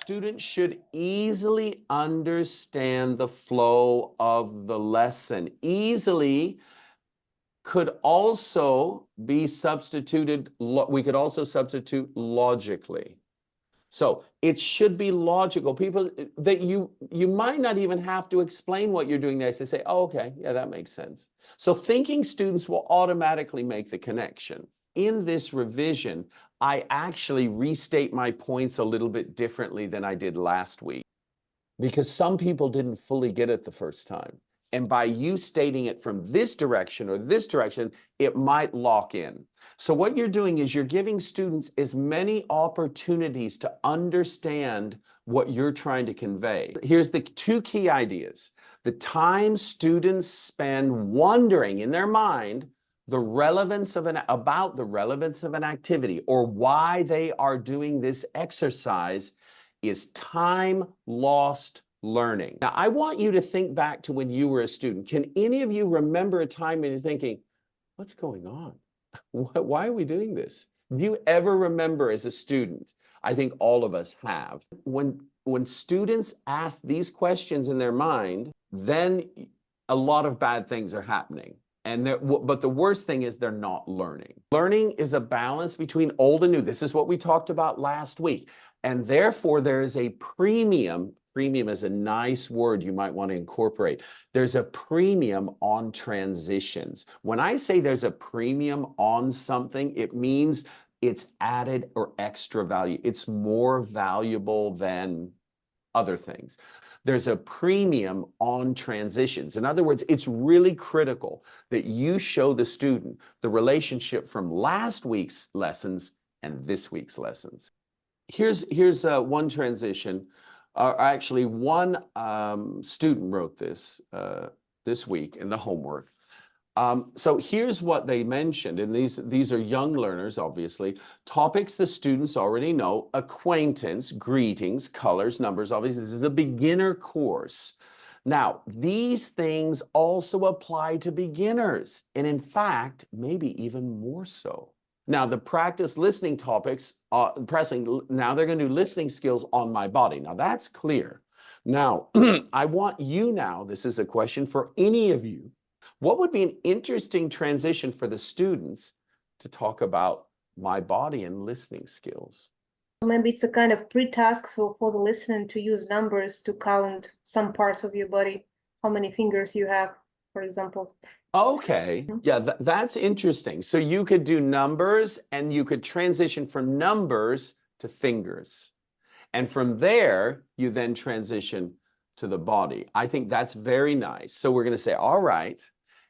Students should easily understand the flow of the lesson. Easily could also be substituted, we could also substitute logically. So it should be logical. People that you might not even have to explain what you're doing there. They say, oh, okay, yeah, that makes sense. So thinking students will automatically make the connection. In this revision, I actually restate my points a little bit differently than I did last week, because some people didn't fully get it the first time. And by you stating it from this direction or this direction, it might lock in. So what you're doing is you're giving students as many opportunities to understand what you're trying to convey. Here's the two key ideas. The time students spend wondering in their mind about the relevance of an activity or why they are doing this exercise is time lost learning. Now, I want you to think back to when you were a student. Can any of you remember a time when you're thinking, what's going on? Why are we doing this? Do you ever remember as a student? I think all of us have. When students ask these questions in their mind, then a lot of bad things are happening. But the worst thing is they're not learning. Learning is a balance between old and new. This is what we talked about last week. And therefore, there is a premium. Premium is a nice word you might want to incorporate. There's a premium on transitions. When I say there's a premium on something, it means it's added or extra value. It's more valuable than other things. There's a premium on transitions. In other words, it's really critical that you show the student the relationship from last week's lessons and this week's lessons. Here's one transition. Actually, one student wrote this this week in the homework. So here's what they mentioned, and these are young learners, obviously. Topics the students already know: acquaintance, greetings, colors, numbers. Obviously, this is a beginner course. Now, these things also apply to beginners, and in fact, maybe even more so. Now, the practice listening topics, now they're going to do listening skills on my body. Now, that's clear. Now, I want you now, this is a question for any of you. What would be an interesting transition for the students to talk about my body and listening skills? Maybe it's a kind of pre-task for the listener to use numbers to count some parts of your body, how many fingers you have, for example. Okay, yeah, that's interesting. So you could do numbers and you could transition from numbers to fingers. And from there, you then transition to the body. I think that's very nice. So we're going to say, all right.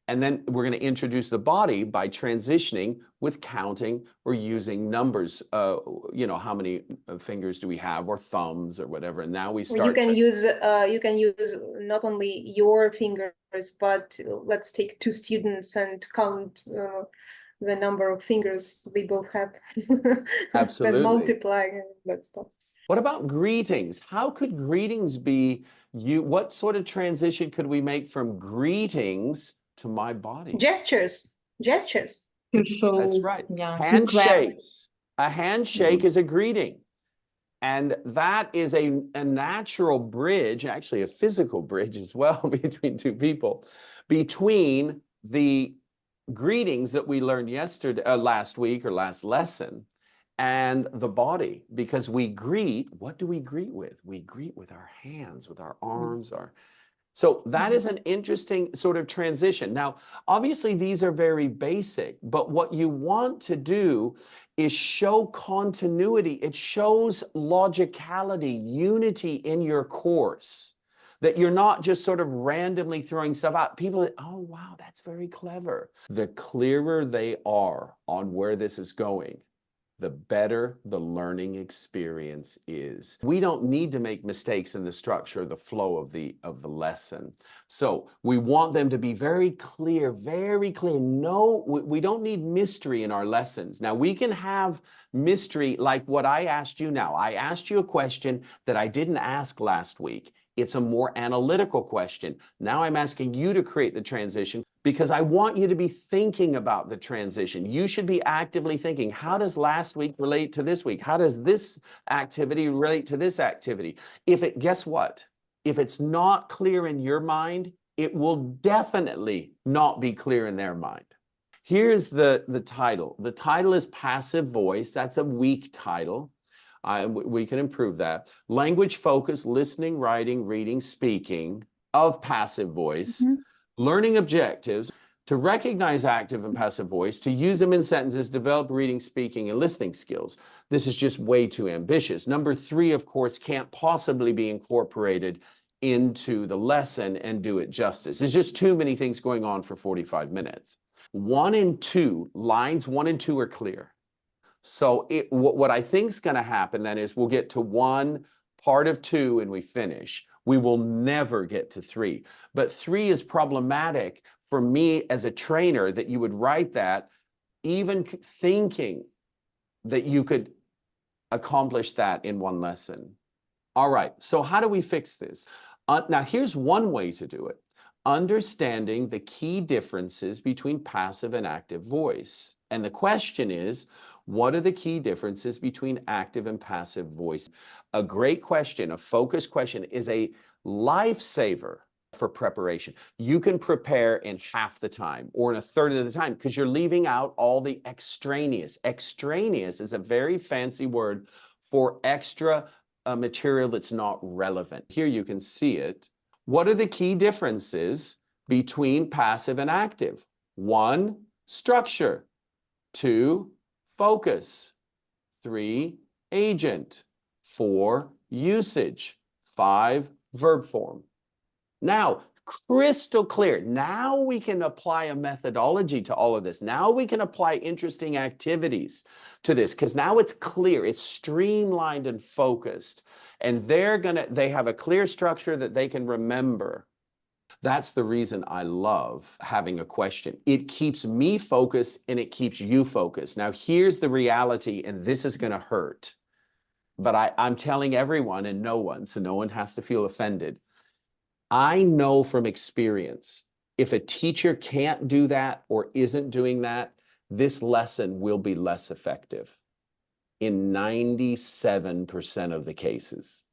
And then we're going to introduce the body by transitioning with counting or using numbers. How many fingers do we have, or thumbs, or whatever. And now we start. You can use not only your fingers, but let's take two students and count the number of fingers they both have. Absolutely. Then multiply and that stuff. What about greetings? How could greetings be what sort of transition could we make from greetings to my body? Gestures. To show, that's right. Yeah, Handshakes. A handshake is a greeting. And that is a natural bridge, actually a physical bridge as well, between two people, between the greetings that we learned last week or last lesson, and the body. Because we greet, what do we greet with? We greet with our hands, with our arms, So that is an interesting sort of transition. Now, obviously, these are very basic, but what you want to do is show continuity. It shows logicality, unity in your course, that you're not just sort of randomly throwing stuff out. People, oh, wow, that's very clever. The clearer they are on where this is going, the better the learning experience is. We don't need to make mistakes in the structure, the flow of the lesson. So we want them to be very clear, very clear. No, we don't need mystery in our lessons. Now, we can have mystery like what I asked you now. I asked you a question that I didn't ask last week. It's a more analytical question. Now I'm asking you to create the transition. because I want you to be thinking about the transition. You should be actively thinking, how does last week relate to this week? How does this activity relate to this activity? Guess what? If it's not clear in your mind, it will definitely not be clear in their mind. Here's the title. The title is Passive Voice. That's a weak title. We can improve that. Language focus, listening, writing, reading, speaking of passive voice. Learning objectives, to recognize active and passive voice, to use them in sentences, develop reading, speaking, and listening skills. This is just way too ambitious. Number 3, of course, can't possibly be incorporated into the lesson and do it justice. There's just too many things going on for 45 minutes. 1 and 2, lines 1 and 2 are clear. So what I think is going to happen then is we'll get to 1 part of 2 and we finish. We will never get to 3. But 3 is problematic for me as a trainer, that you would write that even thinking that you could accomplish that in 1 lesson. All right, so how do we fix this? Now, here's one way to do it. Understanding the key differences between passive and active voice. And the question is, what are the key differences between active and passive voice? A great question, a focused question, is a lifesaver for preparation. You can prepare in half the time or in a third of the time because you're leaving out all the extraneous. Extraneous is a very fancy word for extra material that's not relevant. Here you can see it. What are the key differences between passive and active? 1, structure. 2, focus. 3, agent. 4, usage. 5, verb form. Now, crystal clear. Now we can apply a methodology to all of this. Now we can apply interesting activities to this because now it's clear, it's streamlined and focused. And they have a clear structure that they can remember. That's the reason I love having a question. It keeps me focused and it keeps you focused. Now, here's the reality, and this is going to hurt. But I'm telling everyone and no one, so no one has to feel offended. I know from experience, if a teacher can't do that or isn't doing that, this lesson will be less effective in 97% of the cases.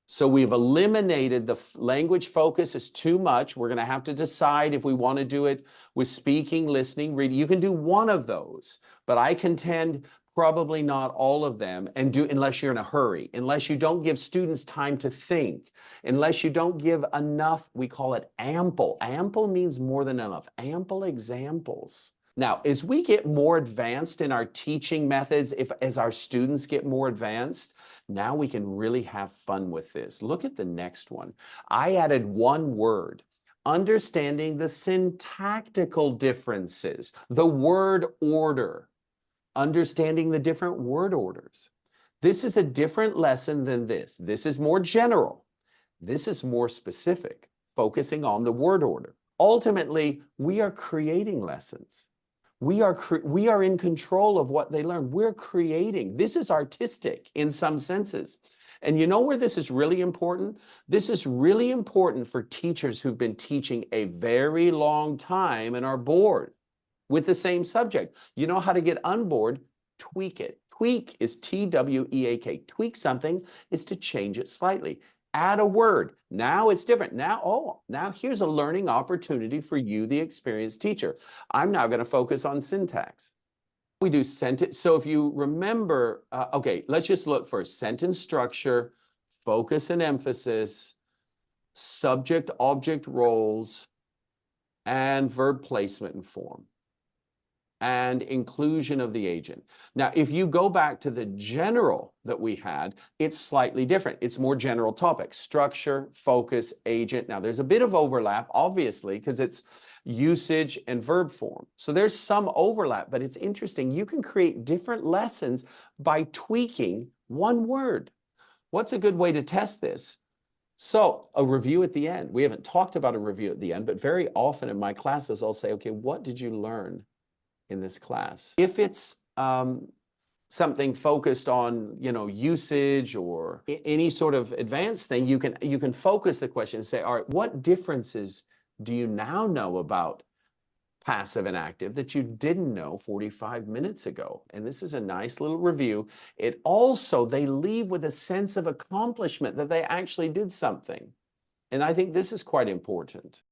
So we've eliminated the language focus is too much. We're going to have to decide if we want to do it with speaking, listening, reading. You can do one of those, but I contend probably not all of them, and unless you're in a hurry, unless you don't give students time to think, unless you don't give enough, we call it ample. Ample means more than enough. Ample examples. Now, as we get more advanced in our teaching methods, as our students get more advanced, now we can really have fun with this. Look at the next one. I added 1 word. Understanding the syntactical differences, the word order. Understanding the different word orders. This is a different lesson than this. This is more general. This is more specific, focusing on the word order. Ultimately, we are creating lessons. We are in control of what they learn. We're creating. This is artistic in some senses. And you know where this is really important? This is really important for teachers who've been teaching a very long time and are bored with the same subject. You know how to get unbored? Tweak it. Tweak is T-W-E-A-K. Tweak something is to change it slightly. Add a word. Now it's different. Now here's a learning opportunity for you, the experienced teacher. I'm now going to focus on syntax. We do sentence. So if you remember, okay, let's just look first. Sentence structure, focus and emphasis, subject-object roles, and verb placement and form, and inclusion of the agent. Now, if you go back to the general that we had, it's slightly different. It's more general topics: structure, focus, agent. Now, there's a bit of overlap, obviously, because it's usage and verb form. So there's some overlap, but it's interesting. You can create different lessons by tweaking 1 word. What's a good way to test this? So a review at the end. We haven't talked about a review at the end, but very often in my classes, I'll say, okay, what did you learn in this class? If it's something focused on, usage or any sort of advanced thing, you can focus the question and say, all right, what differences do you now know about passive and active that you didn't know 45 minutes ago. And this is a nice little review. It also, they leave with a sense of accomplishment that they actually did something. And I think this is quite important.